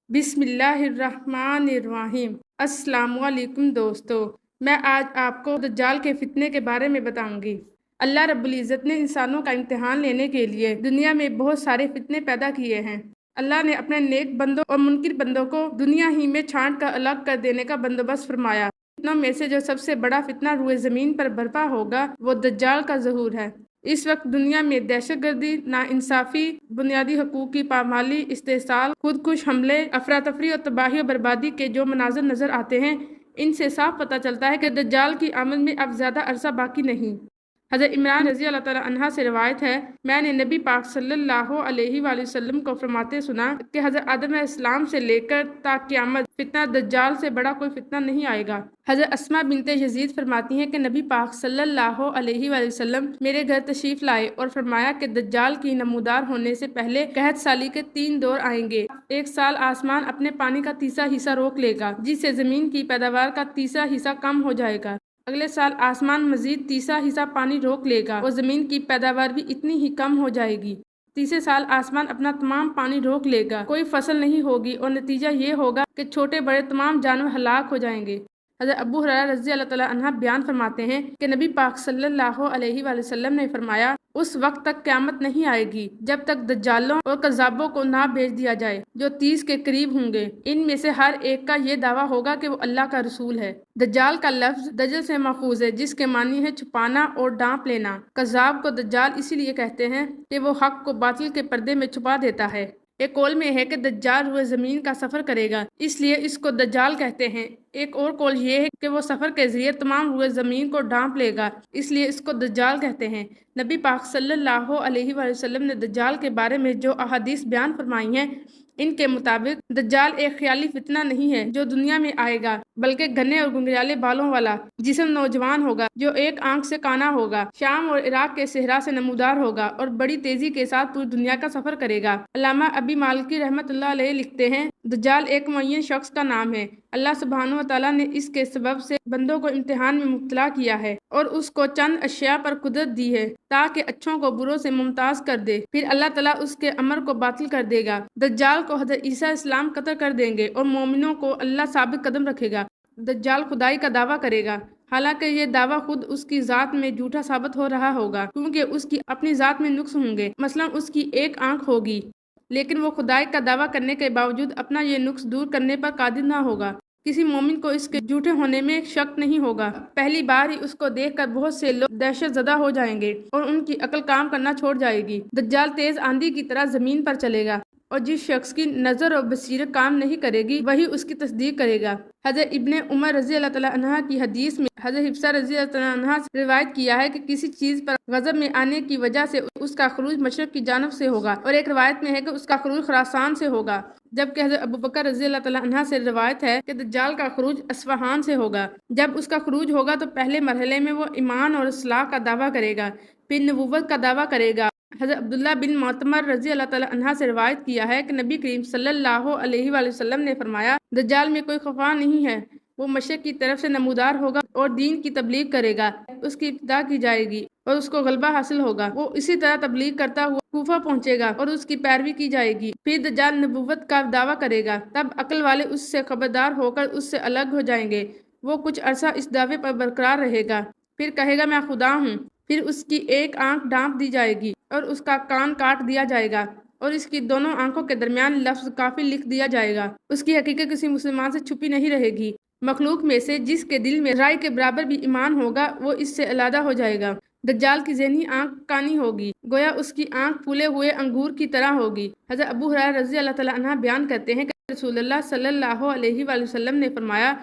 بسم اللہ الرحمن الرحیم۔ السلام علیکم دوستو، میں آج آپ کو دجال کے فتنے کے بارے میں بتاؤں گی۔ اللہ رب العزت نے انسانوں کا امتحان لینے کے لیے دنیا میں بہت سارے فتنے پیدا کیے ہیں۔ اللہ نے اپنے نیک بندوں اور منکر بندوں کو دنیا ہی میں چھانٹ کر الگ کر دینے کا بندوبست فرمایا۔ فتنوں میں سے جو سب سے بڑا فتنہ روئے زمین پر برپا ہوگا وہ دجال کا ظہور ہے۔ اس وقت دنیا میں دہشت گردی، ناانصافی، بنیادی حقوق کی پامالی، استحصال، خودکش حملے، افراتفری اور تباہی و بربادی کے جو مناظر نظر آتے ہیں، ان سے صاف پتہ چلتا ہے کہ دجال کی آمد میں اب زیادہ عرصہ باقی نہیں۔ حضرت عمران رضی اللہ تعالیٰ عنہ سے روایت ہے، میں نے نبی پاک صلی اللہ علیہ وآلہ وسلم کو فرماتے سنا کہ حضرت آدم علیہ السلام سے لے کر تا قیامت فتنہ دجال سے بڑا کوئی فتنہ نہیں آئے گا۔ حضرت اسماء بنت یزید فرماتی ہیں کہ نبی پاک صلی اللہ علیہ وآلہ وسلم میرے گھر تشریف لائے اور فرمایا کہ دجال کی نمودار ہونے سے پہلے قحط سالی کے 3 دور آئیں گے۔ ایک سال آسمان اپنے پانی کا تیسرا حصہ روک لے گا، جس سے زمین کی پیداوار کا تیسرا حصہ کم ہو جائے گا۔ اگلے سال آسمان مزید تیسرا حصہ پانی روک لے گا اور زمین کی پیداوار بھی اتنی ہی کم ہو جائے گی۔ تیسرے سال آسمان اپنا تمام پانی روک لے گا، کوئی فصل نہیں ہوگی اور نتیجہ یہ ہوگا کہ چھوٹے بڑے تمام جانور ہلاک ہو جائیں گے۔ حضرت ابو ہریرہ رضی اللہ تعالیٰ عنہ بیان فرماتے ہیں کہ نبی پاک صلی اللہ علیہ وآلہ وسلم نے فرمایا، اس وقت تک قیامت نہیں آئے گی جب تک دجالوں اور کذابوں کو نہ بھیج دیا جائے جو 30 کے قریب ہوں گے۔ ان میں سے ہر ایک کا یہ دعویٰ ہوگا کہ وہ اللہ کا رسول ہے۔ دجال کا لفظ دجل سے ماخوذ ہے، جس کے معنی ہے چھپانا اور ڈانپ لینا۔ کذاب کو دجال اسی لیے کہتے ہیں کہ وہ حق کو باطل کے پردے میں چھپا دیتا ہے۔ ایک قول میں ہے کہ دجال روئے زمین کا سفر کرے گا، اس لیے اس کو دجال کہتے ہیں۔ ایک اور قول یہ ہے کہ وہ سفر کے ذریعے تمام روئے زمین کو ڈھانپ لے گا، اس لیے اس کو دجال کہتے ہیں۔ نبی پاک صلی اللہ علیہ وآلہ وسلم نے دجال کے بارے میں جو احادیث بیان فرمائی ہیں، ان کے مطابق دجال ایک خیالی فتنہ نہیں ہے جو دنیا میں آئے گا، بلکہ گھنے اور گنگریالے بالوں والا جسم نوجوان ہوگا جو ایک آنکھ سے کانا ہوگا، شام اور عراق کے صحرا سے نمودار ہوگا اور بڑی تیزی کے ساتھ پوری دنیا کا سفر کرے گا۔ علامہ ابی مالکی رحمۃ اللہ علیہ لکھتے ہیں، دجال ایک معین شخص کا نام ہے۔ اللہ سبحانہ وتعالیٰ نے اس کے سبب سے بندوں کو امتحان میں مبتلا کیا ہے اور اس کو چند اشیاء پر قدرت دی ہے تاکہ اچھوں کو بروں سے ممتاز کر دے، پھر اللہ تعالیٰ اس کے امر کو باطل کر دے گا۔ دجال کو حضرت عیسیٰ السلام قتل کر دیں گے اور مومنوں کو اللہ ثابت قدم رکھے گا۔ دجال خدائی کا دعویٰ کرے گا، حالانکہ یہ دعویٰ خود اس کی ذات میں جھوٹا ثابت ہو رہا ہوگا، کیونکہ اس کی اپنی ذات میں نقص ہوں گے۔ مثلا اس کی ایک آنکھ ہوگی، لیکن وہ خدائی کا دعویٰ کرنے کے باوجود اپنا یہ نقص دور کرنے پر قادر نہ ہوگا۔ کسی مومن کو اس کے جھوٹے ہونے میں شک نہیں ہوگا۔ پہلی بار ہی اس کو دیکھ کر بہت سے لوگ دہشت زدہ ہو جائیں گے اور ان کی عقل کام کرنا چھوڑ جائے گی۔ دجال تیز آندھی کی طرح زمین پر چلے گا اور جس شخص کی نظر اور بصیرت کام نہیں کرے گی وہی اس کی تصدیق کرے گا۔ حضرت ابن عمر رضی اللہ تعالیٰ عنہ کی حدیث میں حضرت حفصہ رضی اللہ تعالیٰ عنہ سے روایت کیا ہے کہ کسی چیز پر غضب میں آنے کی وجہ سے اس کا خروج مشرق کی جانب سے ہوگا، اور ایک روایت میں ہے کہ اس کا خروج خراسان سے ہوگا، جبکہ حضرت ابوبکر رضی اللہ تعالیٰ عنہ سے روایت ہے کہ دجال کا خروج اصفہان سے ہوگا۔ جب اس کا خروج ہوگا تو پہلے مرحلے میں وہ ایمان اور اصلاح کا دعویٰ کرے گا، پھر نبوت کا دعویٰ کرے گا۔ حضرت عبداللہ بن معتمر رضی اللہ تعالیٰ عنہ سے روایت کیا ہے کہ نبی کریم صلی اللہ علیہ وآلہ وسلم نے فرمایا، دجال میں کوئی خفا نہیں ہے، وہ مشرق کی طرف سے نمودار ہوگا اور دین کی تبلیغ کرے گا، اس کی ابتدا کی جائے گی اور اس کو غلبہ حاصل ہوگا۔ وہ اسی طرح تبلیغ کرتا ہوا کوفہ پہنچے گا اور اس کی پیروی کی جائے گی۔ پھر دجال نبوت کا دعویٰ کرے گا، تب عقل والے اس سے خبردار ہو کر اس سے الگ ہو جائیں گے۔ وہ کچھ عرصہ اس دعوے پر برقرار رہے گا، پھر کہے گا میں خدا ہوں، پھر اس کی ایک آنکھ ڈانپ دی جائے گی اور اس کا کان کاٹ دیا جائے گا اور اس کی دونوں آنکھوں کے درمیان لفظ کافر لکھ دیا جائے گا۔ اس کی حقیقت کسی مسلمان سے چھپی نہیں رہے گی۔ مخلوق میں سے جس کے دل میں رائے کے برابر بھی ایمان ہوگا وہ اس سے علیحدہ ہو جائے گا۔ دجال کی ذہنی آنکھ کانی ہوگی، گویا اس کی آنکھ پھولے ہوئے انگور کی طرح ہوگی۔ حضرت ابو ہریرہ رضی اللہ تعالیٰ عنہ بیان کرتے ہیں کہ رسول اللہ صلی اللہ علیہ وآلہ وسلم نے فرمایا،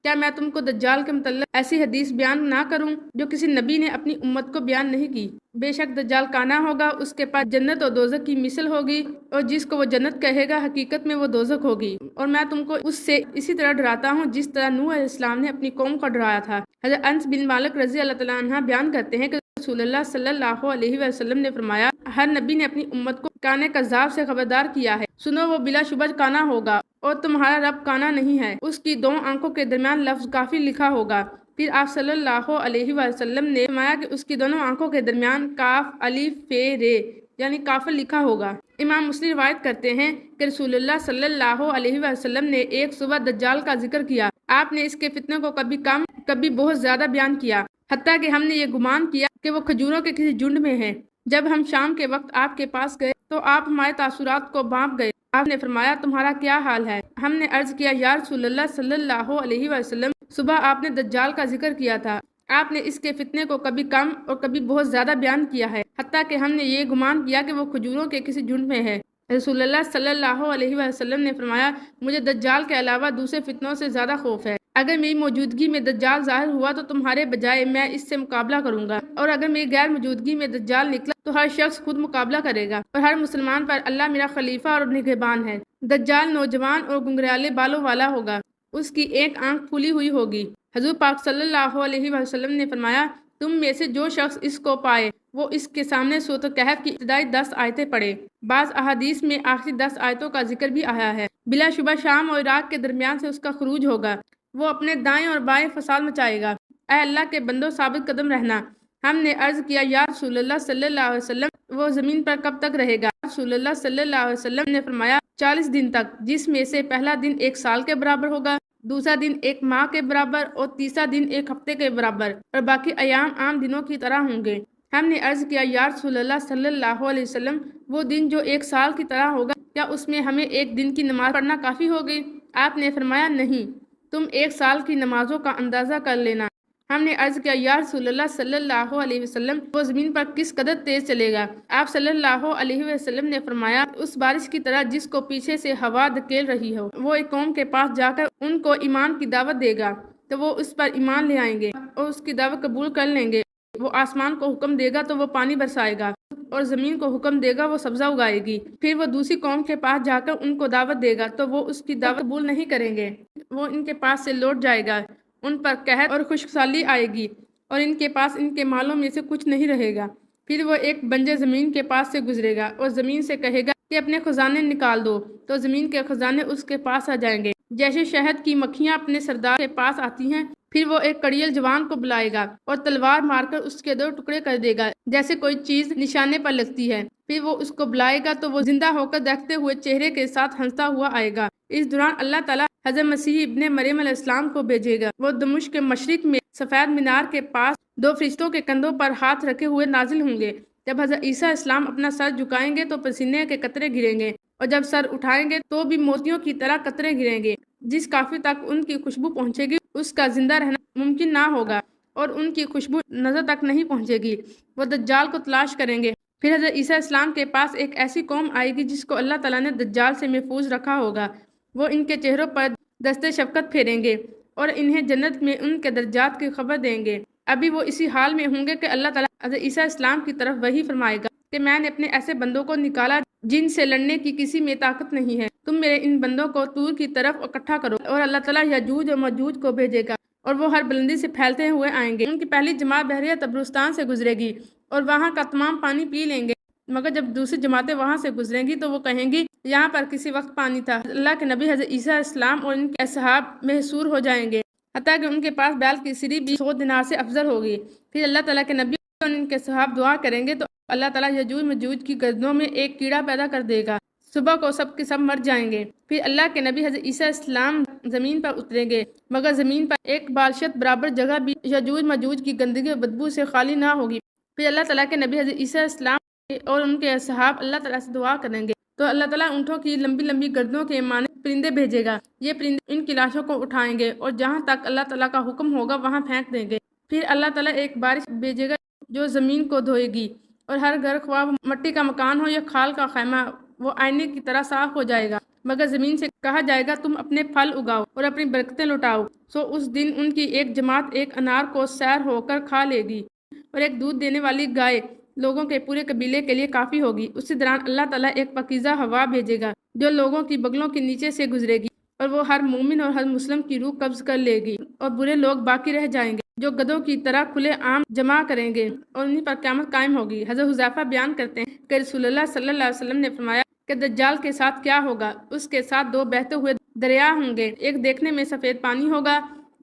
کیا میں تم کو دجال کے متعلق ایسی حدیث بیان نہ کروں جو کسی نبی نے اپنی امت کو بیان نہیں کی؟ بے شک دجال کانا ہوگا، اس کے پاس جنت اور دوزخ کی مثل ہوگی، اور جس کو وہ جنت کہے گا حقیقت میں وہ دوزخ ہوگی، اور میں تم کو اس سے اسی طرح ڈراتا ہوں جس طرح نوح علیہ السلام نے اپنی قوم کو ڈرایا تھا۔ حضرت انس بن مالک رضی اللہ تعالیٰ عنہ بیان کرتے ہیں کہ رسول اللہ صلی اللہ علیہ وسلم نے فرمایا، ہر نبی نے اپنی امت کو کانے کذاب سے خبردار کیا ہے، سنو وہ بلا شبہ کانا ہوگا اور تمہارا رب کانا نہیں ہے، اس کی دو آنکھوں کے درمیان لفظ کافر لکھا ہوگا۔ پھر آپ صلی اللہ علیہ وسلم نے فرمایا کہ اس کی دونوں آنکھوں کے درمیان کاف الف فے رے یعنی کافر لکھا ہوگا۔ امام مسلم روایت کرتے ہیں کہ رسول اللہ صلی اللہ علیہ وسلم نے ایک صبح دجال کا ذکر کیا۔ آپ نے اس کے فتنے کو کبھی کم کبھی بہت زیادہ بیان کیا، حتیٰ کہ ہم نے یہ گمان کیا کہ وہ کھجوروں کے کسی جھنڈ میں ہے۔ جب ہم شام کے وقت آپ کے پاس گئے تو آپ ہمارے تاثرات کو بانپ گئے۔ آپ نے فرمایا تمہارا کیا حال ہے؟ ہم نے عرض کیا یا رسول اللہ صلی اللہ علیہ وسلم صبح آپ نے دجال کا ذکر کیا تھا، آپ نے اس کے فتنے کو کبھی کم اور کبھی بہت زیادہ بیان کیا ہے، حتیٰ کہ ہم نے یہ گمان کیا کہ وہ کھجوروں کے کسی جھنڈ میں ہے۔ رسول اللہ صلی اللہ علیہ وسلم نے فرمایا مجھے دجال کے علاوہ دوسرے فتنوں سے زیادہ خوف ہے۔ اگر میری موجودگی میں دجال ظاہر ہوا تو تمہارے بجائے میں اس سے مقابلہ کروں گا، اور اگر میری غیر موجودگی میں دجال نکلا تو ہر شخص خود مقابلہ کرے گا، اور ہر مسلمان پر اللہ میرا خلیفہ اور نگہبان ہے۔ دجال نوجوان اور گنگریالے بالوں والا ہوگا، اس کی ایک آنکھ پھلی ہوئی ہوگی۔ حضور پاک صلی اللہ علیہ وسلم نے فرمایا تم میں سے جو شخص اس کو پائے وہ اس کے سامنے سورۃ الکہف کی ابتدائی 10 آیتیں پڑھے۔ بعض احادیث میں آخری 10 آیتوں کا ذکر بھی آیا ہے۔ بلا شبہ شام اور عراق کے درمیان سے اس کا خروج ہوگا، وہ اپنے دائیں اور بائیں فساد مچائے گا۔ اے اللہ کے بندوں ثابت قدم رہنا۔ ہم نے عرض کیا یا رسول اللہ صلی اللہ علیہ وسلم وہ زمین پر کب تک رہے گا؟ رسول اللہ صلی اللہ علیہ وسلم نے فرمایا 40 دن تک، جس میں سے پہلا دن 1 سال کے برابر ہوگا، دوسرا دن 1 ماہ کے برابر اور تیسرا دن 1 ہفتے کے برابر، اور باقی ایام عام دنوں کی طرح ہوں گے۔ ہم نے عرض کیا یا رسول اللہ صلی اللہ علیہ وسلم وہ دن جو 1 سال کی طرح ہوگا، کیا اس میں ہمیں 1 دن کی نماز پڑھنا کافی ہوگی؟ آپ نے فرمایا نہیں، تم 1 سال کی نمازوں کا اندازہ کر لینا۔ ہم نے عرض کیا یا رسول اللہ صلی اللہ علیہ وسلم وہ زمین پر کس قدر تیز چلے گا؟ آپ صلی اللہ علیہ وسلم نے فرمایا اس بارش کی طرح جس کو پیچھے سے ہوا دھکیل رہی ہو۔ وہ ایک قوم کے پاس جا کر ان کو ایمان کی دعوت دے گا تو وہ اس پر ایمان لے آئیں گے اور اس کی دعوت قبول کر لیں گے۔ وہ آسمان کو حکم دے گا تو وہ پانی برسائے گا، اور زمین کو حکم دے گا وہ سبزہ اگائے گی۔ پھر وہ دوسری قوم کے پاس جا کر ان کو دعوت دے گا تو وہ اس کی دعوت قبول نہیں کریں گے، وہ ان کے پاس سے لوٹ جائے گا، ان پر قحط اور خشک سالی آئے گی، اور ان کے پاس ان کے مالوں میں سے کچھ نہیں رہے گا۔ پھر وہ ایک بنجر زمین کے پاس سے گزرے گا اور زمین سے کہے گا کہ اپنے خزانے نکال دو، تو زمین کے خزانے اس کے پاس آ جائیں گے جیسے شہد کی مکھیاں اپنے سردار کے پاس آتی ہیں۔ پھر وہ ایک کڑیل جوان کو بلائے گا اور تلوار مار کر اس کے 2 ٹکڑے کر دے گا جیسے کوئی چیز نشانے پر لگتی ہے۔ پھر وہ اس کو بلائے گا تو وہ زندہ ہو کر دیکھتے ہوئے چہرے کے ساتھ ہنستا ہوا آئے گا۔ اس دوران اللہ تعالیٰ حضرت مسیح ابن مریم علیہ السلام کو بھیجے گا۔ وہ دمشق کے مشرق میں سفید مینار کے پاس 2 فرشتوں کے کندھوں پر ہاتھ رکھے ہوئے نازل ہوں گے۔ جب حضرت عیسیٰ السلام اپنا سر جھکائیں گے تو پسینے کے قطرے گریں گے، اور جب سر اٹھائیں گے تو بھی موتیوں کی طرح قطرے گریں گے۔ جس کافر تک ان کی خوشبو پہنچے گی اس کا زندہ رہنا ممکن نہ ہوگا، اور ان کی خوشبو نظر تک نہیں پہنچے گی۔ وہ دجال کو تلاش کریں گے۔ پھر حضرت عیسیٰ السلام کے پاس ایک ایسی قوم آئے گی جس کو اللہ تعالیٰ نے دجال سے محفوظ رکھا ہوگا۔ وہ ان کے چہروں پر دستے شفقت پھیریں گے اور انہیں جنت میں ان کے درجات کی خبر دیں گے۔ ابھی وہ اسی حال میں ہوں گے کہ اللہ تعالیٰ حضرت عیسیٰ السلام کی طرف وحی فرمائے گا کہ میں نے اپنے ایسے بندوں کو نکالا جن سے لڑنے کی کسی میں طاقت نہیں ہے، تم میرے ان بندوں کو طور کی طرف اکٹھا کرو، اور اللہ تعالیٰ یاجوج اور ماجوج کو بھیجے گا، اور وہ ہر بلندی سے پھیلتے ہوئے آئیں گے۔ ان کی پہلی جماعت بحیرہ طبرستان سے گزرے گی اور وہاں کا تمام پانی پی لیں گے، مگر جب دوسری جماعتیں وہاں سے گزریں گی تو وہ کہیں گی یہاں پر کسی وقت پانی تھا۔ اللہ کے نبی حضرت عیسیٰ السلام اور ان کے اصحاب محصور ہو جائیں گے، حتیٰ کہ ان کے پاس بیل کی سری بھی 100 دینار سے افضل ہوگی۔ پھر اللہ تعالیٰ کے نبی اور ان کے صحاب دعا کریں گے تو اللہ تعالیٰ یجوج مجوج کی گردنوں میں ایک کیڑا پیدا کر دے گا، صبح کو سب کے سب مر جائیں گے۔ پھر اللہ کے نبی حضرت عیسیٰ السلام زمین پر اتریں گے، مگر زمین پر ایک بالشت برابر جگہ بھی یجوج مجوج کی گندگی اور بدبو سے خالی نہ ہوگی۔ پھر اللہ تعالیٰ کے نبی حضرت عیسیٰ السلام اور ان کے اصحاب اللہ تعالیٰ سے دعا کریں گے تو اللہ تعالیٰ اونٹوں کی لمبی لمبی گردنوں کے مانند پرندے بھیجے گا۔ یہ پرندے ان کی لاشوں کو اٹھائیں گے اور جہاں تک اللہ تعالیٰ کا حکم ہوگا وہاں پھینک دیں گے۔ پھر اللہ تعالیٰ ایک بارش بھیجے گا جو زمین کو دھوئے گی، اور ہر گھر خواہ وہ مٹی کا مکان ہو یا کھال کا خیمہ وہ آئینے کی طرح صاف ہو جائے گا، مگر زمین سے کہا جائے گا تم اپنے پھل اگاؤ اور اپنی برکتیں لٹاؤ۔ سو اس دن ان کی ایک جماعت ایک انار کو سیر ہو کر کھا لے گی، اور ایک دودھ دینے والی گائے لوگوں کے پورے قبیلے کے لیے کافی ہوگی۔ اسی دوران اللہ تعالیٰ ایک پاکیزہ ہوا بھیجے گا جو لوگوں کی بغلوں کے نیچے سے گزرے گی، اور وہ ہر مومن اور ہر مسلم کی روح قبض کر لے گی، اور برے لوگ باقی رہ جائیں گے جو گدھوں کی طرح کھلے عام جمع کریں گے، اور انہیں پر قیامت قائم ہوگی۔ حضرت حذیفہ بیان کرتے ہیں کہ رسول اللہ صلی اللہ علیہ وسلم نے فرمایا کہ دجال کے ساتھ کیا ہوگا؟ اس کے ساتھ 2 بہتے ہوئے دریا ہوں گے، ایک دیکھنے میں سفید پانی ہوگا،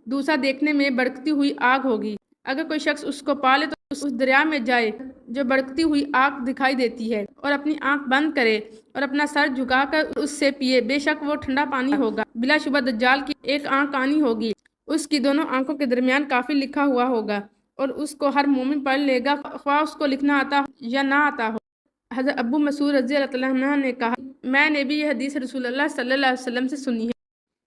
دوسرا دیکھنے میں بھڑکتی ہوئی آگ ہوگی۔ اگر کوئی شخص اس کو پا لے اس دریا میں جائے جو بڑکتی ہوئی آگ دکھائی دیتی ہے، اور اپنی آنکھ بند کرے اور اپنا سر جھکا کر اس سے پیے، بے شک وہ ٹھنڈا پانی ہوگا۔ بلا شبہ دجال کی ایک آنکھ کانی ہوگی، اس کی دونوں آنکھوں کے درمیان کافر لکھا ہوا ہوگا، اور اس کو ہر مومن پڑھ لے گا، خواہ اس کو لکھنا آتا ہو یا نہ آتا ہو۔ حضرت ابو مسعود رضی اللہ عنہ نے کہا، میں نے بھی یہ حدیث رسول اللہ صلی اللہ علیہ وسلم سے سنی ہے۔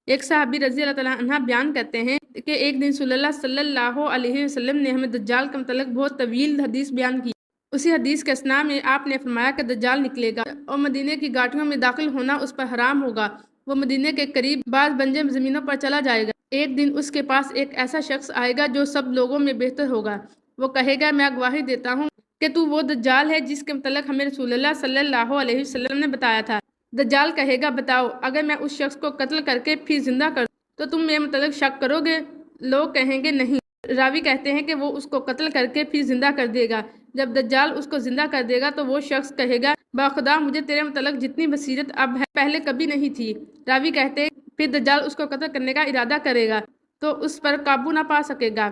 ایک صحابی رضی اللہ عنہ بیان کرتے ہیں کہ ایک دن رسول اللہ صلی اللہ علیہ وسلم نے ہمیں دجال کے متعلق بہت طویل حدیث بیان کی۔ اسی حدیث کے اثناء میں آپ نے فرمایا کہ دجال نکلے گا اور مدینے کی گھاٹیوں میں داخل ہونا اس پر حرام ہوگا۔ وہ مدینے کے قریب بعض بنجر زمینوں پر چلا جائے گا۔ ایک دن اس کے پاس ایک ایسا شخص آئے گا جو سب لوگوں میں بہتر ہوگا۔ وہ کہے گا، میں گواہی دیتا ہوں کہ تو وہ دجال ہے جس کے متعلق ہمیں رسول اللہ صلی اللہ علیہ وسلم نے بتایا تھا۔ دجال کہے گا، بتاؤ، اگر میں اس شخص کو قتل کر کے پھر زندہ کر دوں تو تم میرے متعلق شک کرو گے؟ لوگ کہیں گے نہیں۔ راوی کہتے ہیں کہ وہ اس کو قتل کر کے پھر زندہ کر دے گا۔ جب دجال اس کو زندہ کر دے گا تو وہ شخص کہے گا، باخدا مجھے تیرے متعلق جتنی بصیرت اب ہے پہلے کبھی نہیں تھی۔ راوی کہتے ہیں پھر دجال اس کو قتل کرنے کا ارادہ کرے گا تو اس پر قابو نہ پا سکے گا۔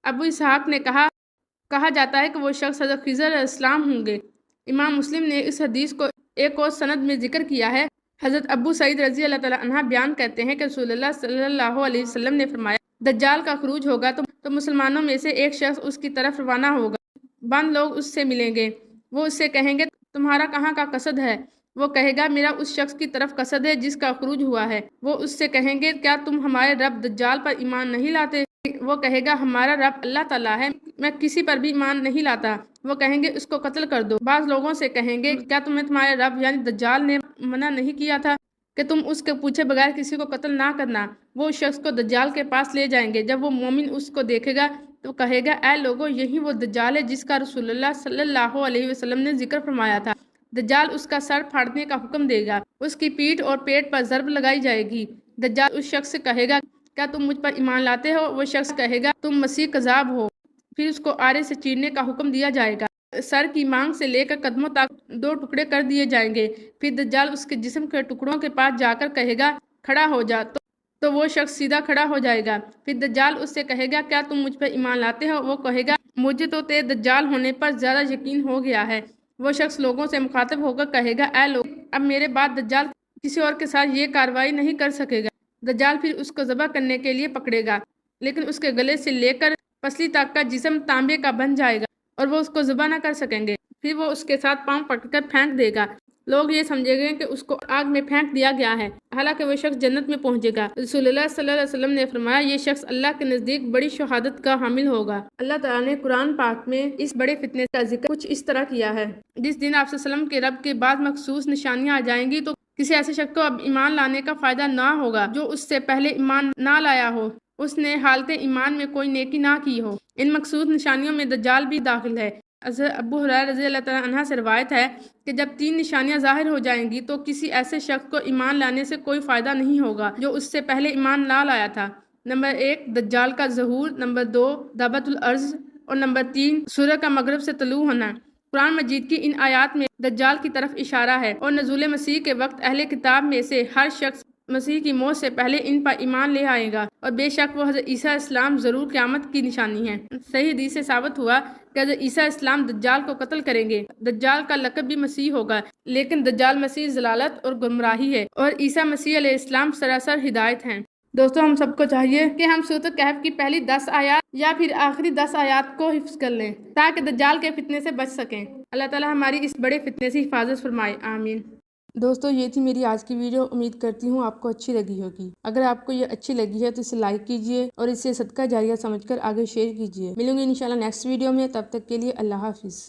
ابو اسحاق نے کہا جاتا ہے کہ وہ شخص حضرت خضر علیہ السلام ہوں گے۔ امام مسلم نے اس حدیث کو ایک اور سند میں ذکر کیا ہے۔ حضرت ابو سعید رضی اللہ عنہ بیان کرتے ہیں کہ رسول اللہ صلی اللہ علیہ وسلم نے فرمایا، دجال کا خروج ہوگا تو مسلمانوں میں سے ایک شخص اس کی طرف روانہ ہوگا۔ بند لوگ اس سے ملیں گے، وہ اس سے کہیں گے، تمہارا کہاں کا قصد ہے؟ وہ کہے گا، میرا اس شخص کی طرف قصد ہے جس کا خروج ہوا ہے۔ وہ اس سے کہیں گے، کیا تم ہمارے رب دجال پر ایمان نہیں لاتے؟ وہ کہے گا، ہمارا رب اللہ تعالیٰ ہے، میں کسی پر بھی ایمان نہیں لاتا۔ وہ کہیں گے، اس کو قتل کر دو۔ بعض لوگوں سے کہیں گے، کیا تمہیں تمہارے رب یعنی دجال نے منع نہیں کیا تھا کہ تم اس کے پوچھے بغیر کسی کو قتل نہ کرنا؟ وہ اس شخص کو دجال کے پاس لے جائیں گے۔ جب وہ مومن اس کو دیکھے گا تو کہے گا، اے لوگو، یہی وہ دجال ہے جس کا رسول اللہ صلی اللہ علیہ وسلم نے ذکر فرمایا تھا۔ دجال اس کا سر پھاڑنے کا حکم دے گا، اس کی پیٹھ اور پیٹ پر ضرب لگائی جائے گی۔ دجال اس شخص سے کہے گا، کیا تم مجھ پر ایمان لاتے ہو؟ وہ شخص کہے گا، تم مسیح کذاب ہو۔ پھر اس کو آرے سے چیرنے کا حکم دیا جائے گا۔ سر کی مانگ سے لے کر قدموں تک 2 ٹکڑے کر دیے جائیں گے۔ پھر دجال اس کے جسم کے ٹکڑوں کے پاس جا کر کہے گا، کھڑا ہو جا، تو وہ شخص سیدھا کھڑا ہو جائے گا۔ پھر دجال اس سے کہے گا، کیا تم مجھ پر ایمان لاتے ہو؟ وہ کہے گا، مجھے تو تیرے دجال ہونے پر زیادہ یقین ہو گیا ہے۔ وہ شخص لوگوں سے مخاطب ہو کر کہے گا، اے لوگ، اب میرے بعد دجال کسی اور کے ساتھ یہ کارروائی نہیں کر سکے گا۔ دجال پھر اس کو ذبح کرنے کے لیے پکڑے گا، لیکن اس کے گلے سے لے کر پسلی تک کا جسم تانبے کا بن جائے گا اور وہ اس کو ذبح نہ کر سکیں گے۔ پھر وہ اس کے ساتھ پاؤں پکڑ کر پھینک دے گا۔ لوگ یہ سمجھیں گے کہ اس کو آگ میں پھینک دیا گیا ہے، حالانکہ وہ شخص جنت میں پہنچے گا۔ رسول اللہ صلی اللہ علیہ وسلم نے فرمایا، یہ شخص اللہ کے نزدیک بڑی شہادت کا حامل ہوگا۔ اللہ تعالیٰ نے قرآن پاک میں اس بڑے فتنے کا ذکر کچھ اس طرح کیا ہے، جس دن آپ صلی اللہ علیہ وسلم کے رب کے بعد مخصوص نشانیاں آ جائیں گی تو کسی ایسے شخص کو اب ایمان لانے کا فائدہ نہ ہوگا جو اس سے پہلے ایمان نہ لایا ہو، اس نے حالت ایمان میں کوئی نیکی نہ کی ہو۔ ان مخصوص نشانیوں میں دجال بھی داخل ہے۔ حضرت ابو ہریرہ رضی اللہ عنہ سے روایت ہے کہ جب 3 نشانیاں ظاہر ہو جائیں گی تو کسی ایسے شخص کو ایمان لانے سے کوئی فائدہ نہیں ہوگا جو اس سے پہلے ایمان نہ لایا تھا۔ نمبر 1، دجال کا ظہور، نمبر 2، دعوت الارض، اور نمبر 3، سورج کا مغرب سے طلوع ہونا۔ قرآن مجید کی ان آیات میں دجال کی طرف اشارہ ہے، اور نزول مسیح کے وقت اہل کتاب میں سے ہر شخص مسیح کی موت سے پہلے ان پر ایمان لے آئے گا، اور بے شک وہ حضرت عیسیٰ السلام ضرور قیامت کی نشانی ہے۔ صحیح حدیث سے ثابت ہوا کہ حضرت عیسیٰ السلام دجال کو قتل کریں گے۔ دجال کا لقب بھی مسیح ہوگا، لیکن دجال مسیح ضلالت اور گمراہی ہے، اور عیسیٰ مسیح علیہ السلام سراسر ہدایت ہیں۔ دوستو، ہم سب کو چاہیے کہ ہم سورۃ الکہف کی پہلی 10 آیات یا پھر آخری 10 آیات کو حفظ کر لیں تاکہ دجال کے فتنے سے بچ سکیں۔ اللہ تعالیٰ ہماری اس بڑے فتنے سے حفاظت فرمائے، آمین۔ دوستو، یہ تھی میری آج کی ویڈیو۔ امید کرتی ہوں آپ کو اچھی لگی ہوگی۔ اگر آپ کو یہ اچھی لگی ہے تو اسے لائک کیجئے اور اسے صدقہ جاریہ سمجھ کر آگے شیئر کیجئے۔ ملوں گے انشاءاللہ نیکسٹ ویڈیو میں، تب تک کے لیے اللہ حافظ۔